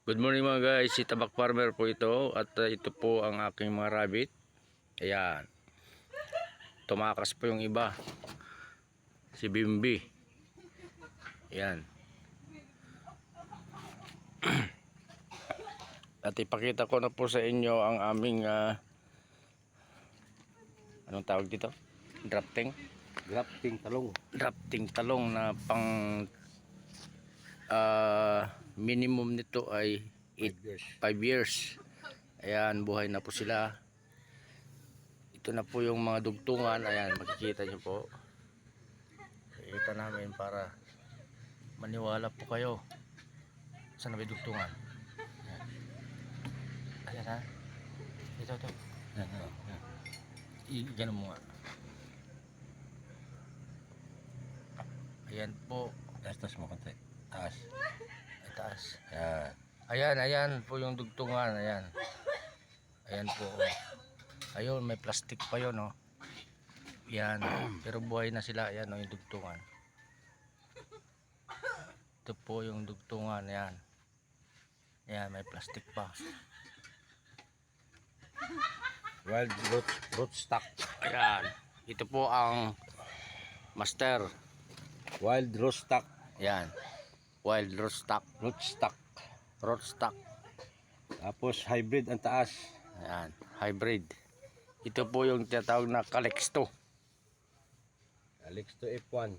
Good morning mga guys, si Tabak Farmer po ito at ito po ang aking mga rabbit. Ayan. Tumakas po yung iba. Si Bimbi. Ayan. At ipakita ko na po sa inyo ang aming anong tawag dito? Drafting talong na pang minimum nito ay 5 years. Ayan, buhay na po sila. Ito na po yung mga dugtungan. Ayan, makikita nyo po. Kita namin para maniwala po kayo. Saan na may dugtungan? Ayan ha. Ito. Ayan. Ganun mo nga. Ayan po. Taas mo konti. Taas. Taas. Ayan po yung dugtungan. Ayan po. Ayun, may plastic pa yun, oh. Yan. Pero buhay na sila. Ayan, oh, yung dugtungan. Ito po yung dugtungan. Ayan. Ayan, may plastic pa. Wild rootstock. Ayan. Ito po ang master. Wild rootstock. Ayan. Wild rootstock. Rootstock. Tapos hybrid ang taas. Ayan. Hybrid. Ito po yung tinatawag na Calixto. Calixto F1.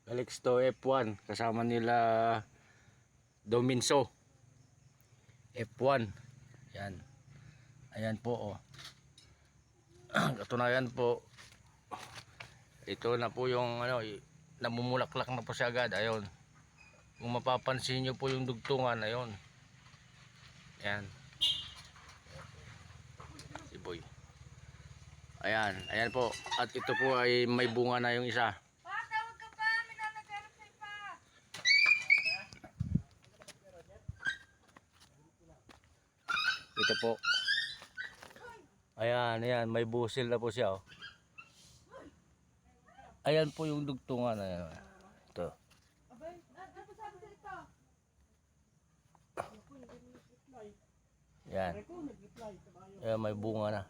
Calixto F1. Kasama nila Dominso. F1. Ayan. Ayan po, oh. Katunayan po. Ito na po yung ano, namumulaklak na po siya agad. Ayun. Kung mapapansin nyo po yung dugtungan, ayun. Ayan. Si Boy. Ayan, ayan po. At ito po ay may bunga na yung isa. Tawag ka pa, may nanagarap sa'yo pa. Ito po. Ayan, may busil na po siya, oh. Ayan po yung dugtungan. Ayan. Ito. Abay, ano sabi sa ito? Ayan. Ayan, may bunga na.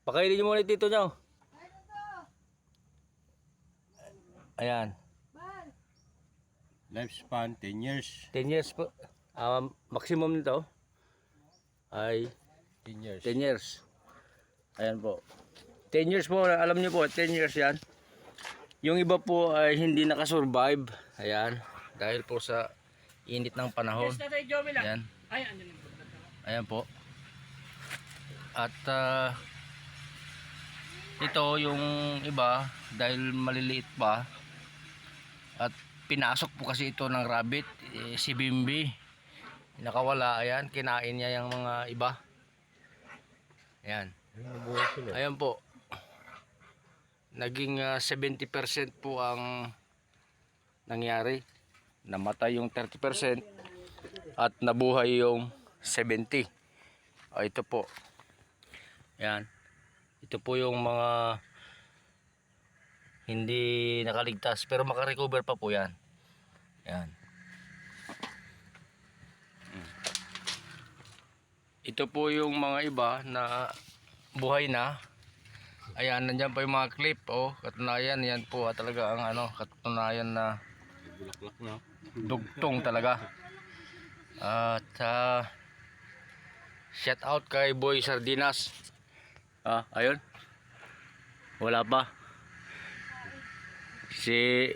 Pakainin nyo muna dito nyo. Ano to? Ayan. Bal. Lifespan 10 years. 10 years po. Maximum nito ay 10 years. 10 years. Ayan po. 10 years po, alam niyo po, 10 years yan. Yung iba po ay hindi nakasurvive. Ayan. Dahil po sa init ng panahon. Ayan. Ayan po. At ito yung iba dahil maliliit pa. At pinasok po kasi ito ng rabbit. Si Bimbi. Nakawala. Ayan. Kinain niya yung mga iba. Ayan. Ayan po. Naging 70% po ang nangyari. Namatay yung 30% at nabuhay yung 70%. Ito po. Ayan. Ito po yung mga hindi nakaligtas pero makarecover pa po yan. Ayan. Ito po yung mga iba na buhay na. Ayan, nandiyan pa yung mga clip, oh. Katunayan, yan po talaga ang ano, katunayan na Bulaklak na. dugtong talaga. At shout out kay Boy Sardinas. Ayun. Wala pa. Si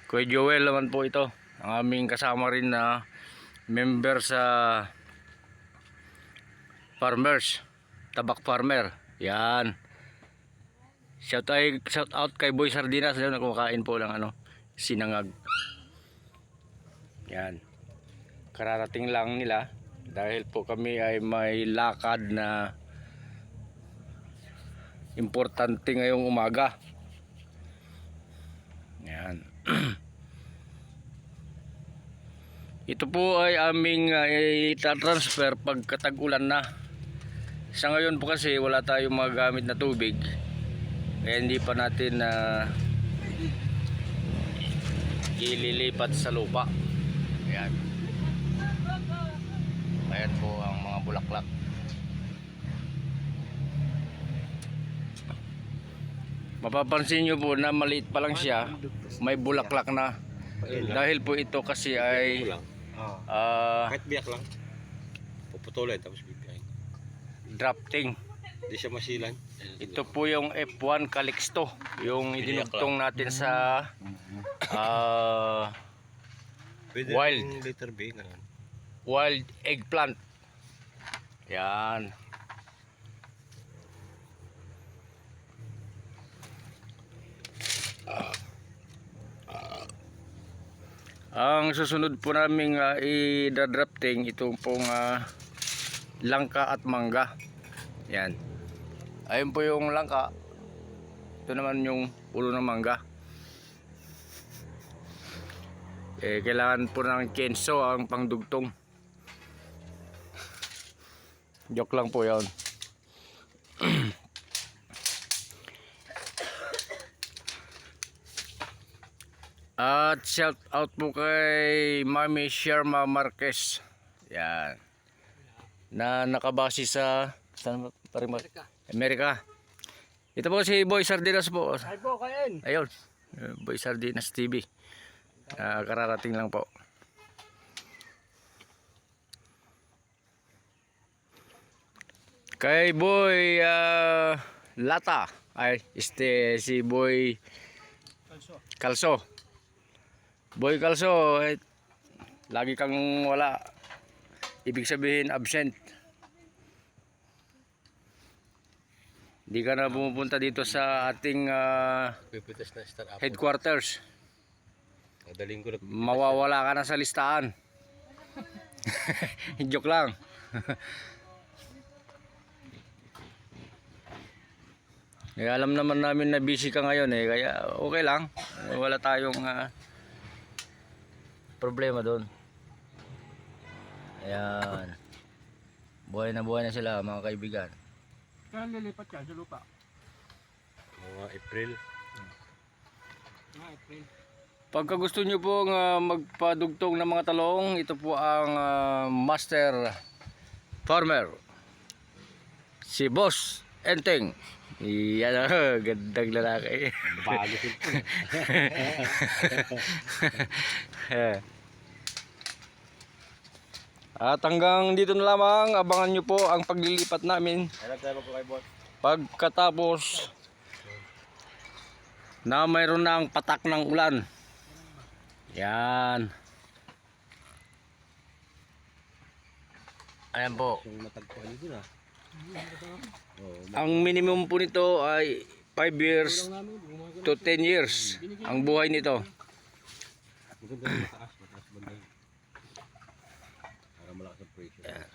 Kuya Joel naman po ito. Ang aming kasama rin na member sa Farmers. Tabak Farmer. Yan. Shout out kay Boy Sardinas. Ayun, kumakain po lang ano, sinangag. Yan. Kararating lang nila dahil po kami ay may lakad na importante ngayong umaga. Yan. Ito po ay aming itatransfer pagkatag-ulan na. Sa ngayon po kasi wala tayong magamit na tubig. Kaya hindi pa natin ililipat sa lupa. Ayan. Ayan po ang mga bulaklak. Mapapansin nyo po na maliit pa lang siya, may bulaklak na. Dahil po ito kasi ay Kulang. ah, Kahit biyak lang. Puputulin tapos bibiyahin. drafting. Hindi siya masilan. Ito po yung F1 Calixto, yung idinugtong natin sa Pwede wild. yung letter B. Ganun. wild eggplant. Yan. Ang susunod po naming i-drafting itong pong langka at mangga. Yan. Ayun po yung langka. Ito naman yung ulo ng mangga. Kailangan po ng kenso ang pangdugtong. Joke lang po yun. At shout out po kay Mami Sherma Marquez. Yan. Na nakabase sa saan ba? Amerika. Ito po si Boy Sardinas po. Ay po, kain. Ayun. Boy Sardinas TV. Kararating lang po. Kay Boy Lata. Ay, si Boy Kalso. Boy Kalso, lagi kang wala. Ibig sabihin absent. Hindi ka na pumupunta dito sa ating Pipitas na star apple. headquarters. Madaling ko na. Mawawala ka na sa listahan. Joke lang. Alam naman namin na busy ka ngayon kaya okay lang. Wala tayong problema doon. Ayan. Buhay na sila mga kaibigan. Kaya lilipat ka sa lupa. Mga April. Mga April. Pagka gusto nyo pong magpadugtong ng mga talong, ito po ang master farmer. Si Boss Enteng. Yan gandang lalaki. Bago At hanggang dito na lamang, abangan nyo po ang paglilipat namin Alam tayo po kay boss. pagkatapos na mayroon na ang patak ng ulan. Yan. Ayan po. Yung matagpuan nyo dun Ang minimum po nito ay 5 years to 10 years ang buhay nito. Maganda yung mataas banda yun. Para malakas ang pressure.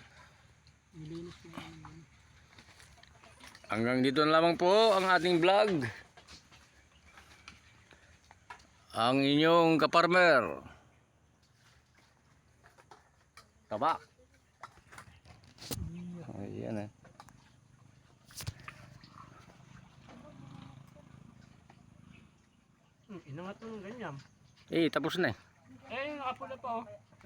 Hanggang dito na lamang po ang ating vlog. Ang inyong kaparmer. Tabak. Ayan Inangat mo ng ganyan. tapos na Eh, yung apple na pa oh.